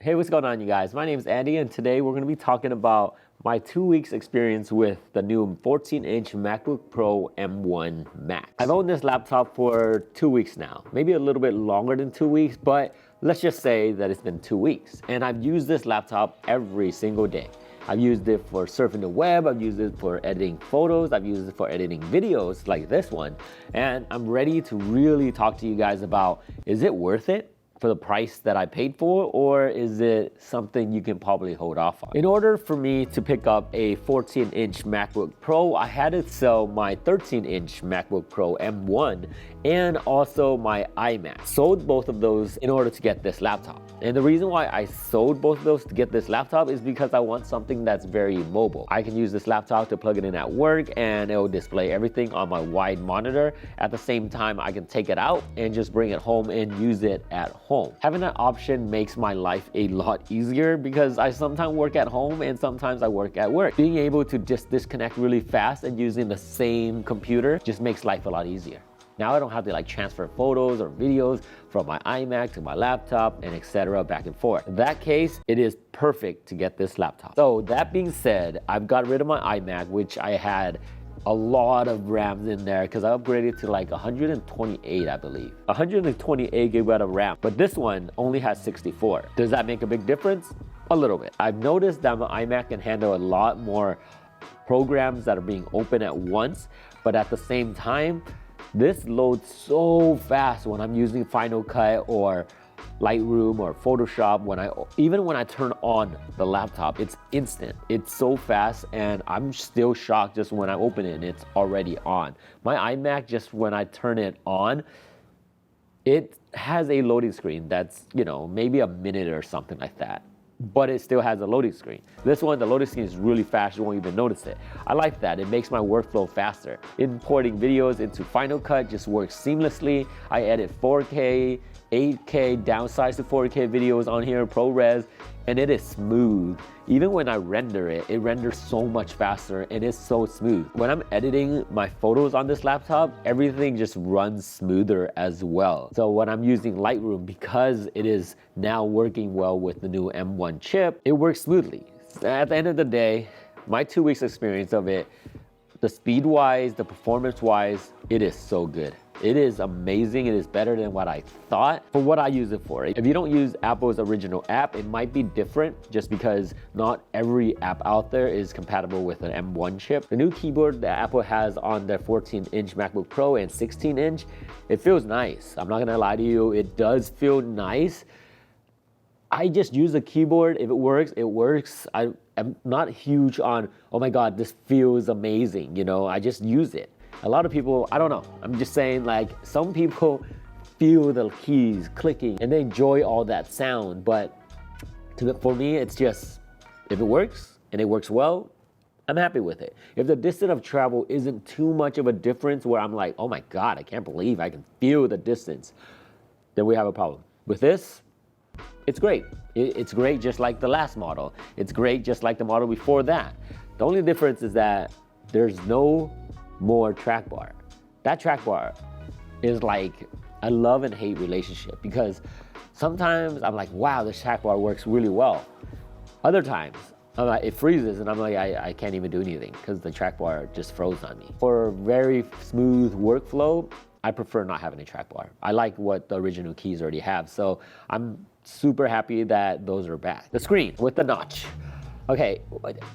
Hey, what's going on, you guys? My name is Andy, and today we're going to be talking about my 2 weeks experience with the new 14-inch MacBook Pro M1 MAX. I've owned this laptop for 2 weeks now, maybe a little bit longer than 2 weeks, but let's just say that it's been 2 weeks. And I've used this laptop every single day. I've used it for surfing the web, I've used it for editing photos, I've used it for editing videos like this one. And I'm ready to really talk to you guys about, is it worth it for the price that I paid for, or is it something you can probably hold off on? In order for me to pick up a 14-inch MacBook Pro, I had to sell my 13-inch MacBook Pro M1 and also my iMac. Sold both of those in order to get this laptop. And the reason why I sold both of those to get this laptop is because I want something that's very mobile. I can use this laptop to plug it in at work and it will display everything on my wide monitor. At the same time, I can take it out and just bring it home and use it at home. Having that option makes my life a lot easier because I sometimes work at home and sometimes I work at work. Being able to just disconnect really fast and using the same computer just makes life a lot easier. Now I don't have to transfer photos or videos from my iMac to my laptop and etc. back and forth. In that case, it is perfect to get this laptop. So that being said, I've got rid of my iMac, which I had a lot of RAMs in there because I upgraded to 128, I believe. 128 gigabyte of RAM, but this one only has 64. Does that make a big difference? A little bit. I've noticed that my iMac can handle a lot more programs that are being open at once, but at the same time, this loads so fast when I'm using Final Cut or Lightroom or Photoshop. Even when I turn on the laptop, it's instant. It's so fast, and I'm still shocked just when I open it and it's already on. My iMac, just when I turn it on, it has a loading screen that's, maybe a minute or something like that. But it still has a loading screen. This one, the loading screen is really fast, you won't even notice it. I like that, it makes my workflow faster. Importing videos into Final Cut just works seamlessly. I edit 4K, 8K, downsize to 4K videos on here, ProRes, and it is smooth. Even when I render it, it renders so much faster and it's so smooth. When I'm editing my photos on this laptop, everything just runs smoother as well. So when I'm using Lightroom, because it is now working well with the new M1 chip, it works smoothly. At the end of the day, my 2 weeks experience of it, the speed-wise, the performance-wise, it is so good. It is amazing. It is better than what I thought for what I use it for. If you don't use Apple's original app, it might be different just because not every app out there is compatible with an M1 chip. The new keyboard that Apple has on their 14-inch MacBook Pro and 16-inch, it feels nice. I'm not gonna lie to you, it does feel nice. I just use the keyboard. If it works, it works. I'm not huge on, oh my God, this feels amazing. I just use it. A lot of people, I don't know. I'm just saying, some people feel the keys clicking and they enjoy all that sound. But for me, it's just, if it works and it works well, I'm happy with it. If the distance of travel isn't too much of a difference where I'm like, oh my God, I can't believe I can feel the distance, then we have a problem. With this, it's great. It's great just like the last model. It's great just like the model before that. The only difference is that there's no more track bar. That track bar is like a love and hate relationship because sometimes I'm like, wow, this track bar works really well. Other times, it freezes and I'm like, I can't even do anything because the track bar just froze on me. For very smooth workflow, I prefer not having a track bar. I like what the original keys already have, so I'm super happy that those are back. The screen with the notch. Okay,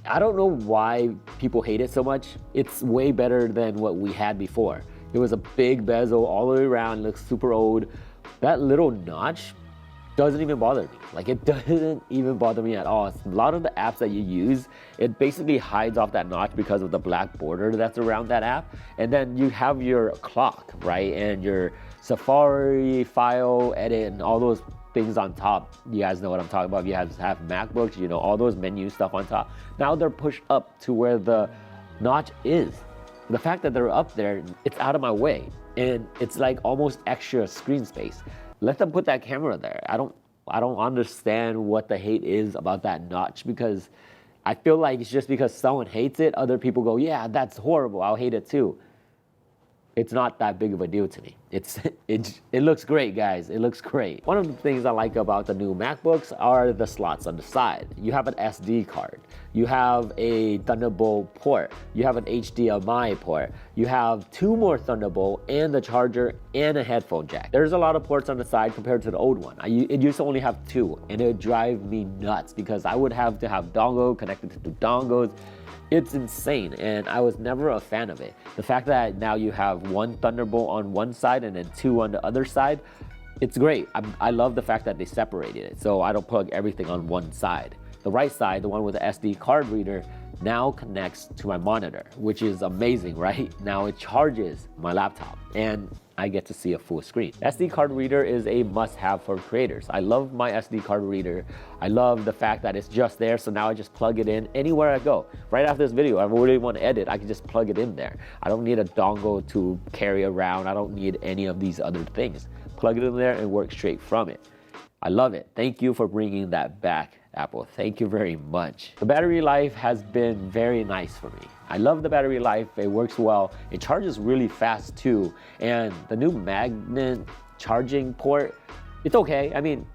I don't know why people hate it so much. It's way better than what we had before. It was a big bezel all the way around, looks super old. That little notch doesn't even bother me. It doesn't even bother me at all. A lot of the apps that you use, it basically hides off that notch because of the black border that's around that app. And then you have your clock, right? And your Safari, file, edit, and all those things on top. You guys know what I'm talking about. If you have MacBooks, all those menu stuff on top. Now they're pushed up to where the notch is. The fact that they're up there, it's out of my way. And it's almost extra screen space. Let them put that camera there. I don't understand what the hate is about that notch because I feel like it's just because someone hates it, other people go, yeah, that's horrible, I'll hate it too. It's not that big of a deal to me. It looks great, guys. It looks great. One of the things I like about the new MacBooks are the slots on the side. You have an SD card. You have a Thunderbolt port. You have an HDMI port. You have 2 more Thunderbolt and the charger and a headphone jack. There's a lot of ports on the side compared to the old one. It used to only have 2, and it would drive me nuts because I would have to have dongle connected to 2 dongles. It's insane, and I was never a fan of it. The fact that now you have 1 Thunderbolt on one side and then 2 on the other side, it's great. I love the fact that they separated it, so I don't plug everything on one side. The right side, the one with the SD card reader, now connects to my monitor, which is amazing, right? Now it charges my laptop, and I get to see a full screen. SD card reader is a must-have for creators. I love my SD card reader. I love the fact that it's just there, so now I just plug it in anywhere I go. Right after this video, I really want to edit, I can just plug it in there. I don't need a dongle to carry around. I don't need any of these other things. Plug it in there and work straight from it. I love it. Thank you for bringing that back, Apple. Thank you very much. The battery life has been very nice for me. I love the battery life. It works well. It charges really fast too. And the new magnet charging port, it's okay. I mean,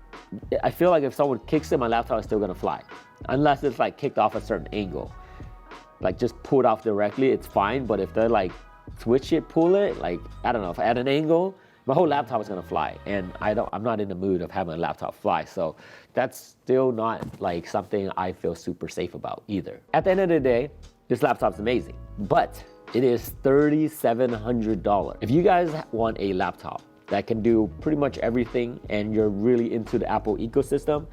I feel like if someone kicks it, my laptop is still gonna fly. Unless it's like kicked off a certain angle. Like just pulled off directly, it's fine. But if they're like switch it, pull it, like, I don't know, if at an angle, my whole laptop is gonna fly, and I'm not in the mood of having a laptop fly, so that's still not like something I feel super safe about either. At the end of the day, this laptop's amazing, but it is $3,700. If you guys want a laptop that can do pretty much everything and you're really into the Apple ecosystem,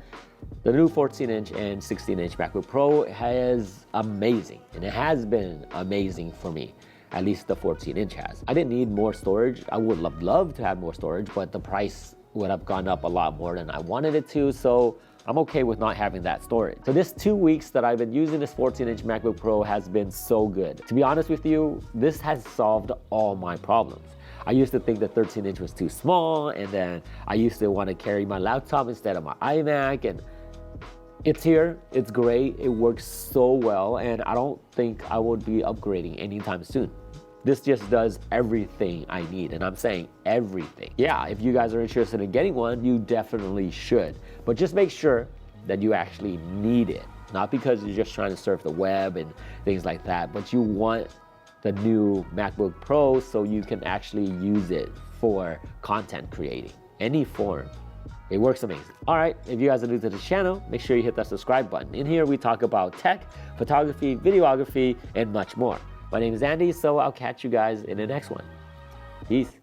the new 14-inch and 16-inch MacBook Pro is amazing, and it has been amazing for me. At least the 14-inch has. I didn't need more storage. I would love to have more storage, but the price would have gone up a lot more than I wanted it to, so I'm okay with not having that storage. So this 2 weeks that I've been using this 14-inch MacBook Pro has been so good. To be honest with you, this has solved all my problems. I used to think the 13-inch was too small, and then I used to want to carry my laptop instead of my iMac, and it's here, it's great, it works so well, and I don't think I would be upgrading anytime soon. This just does everything I need, and I'm saying everything. Yeah, if you guys are interested in getting one, you definitely should. But just make sure that you actually need it. Not because you're just trying to surf the web and things like that, but you want the new MacBook Pro so you can actually use it for content creating, any form. It works amazing. All right, if you guys are new to the channel, make sure you hit that subscribe button. In here, we talk about tech, photography, videography, and much more. My name is Andy, so I'll catch you guys in the next one. Peace.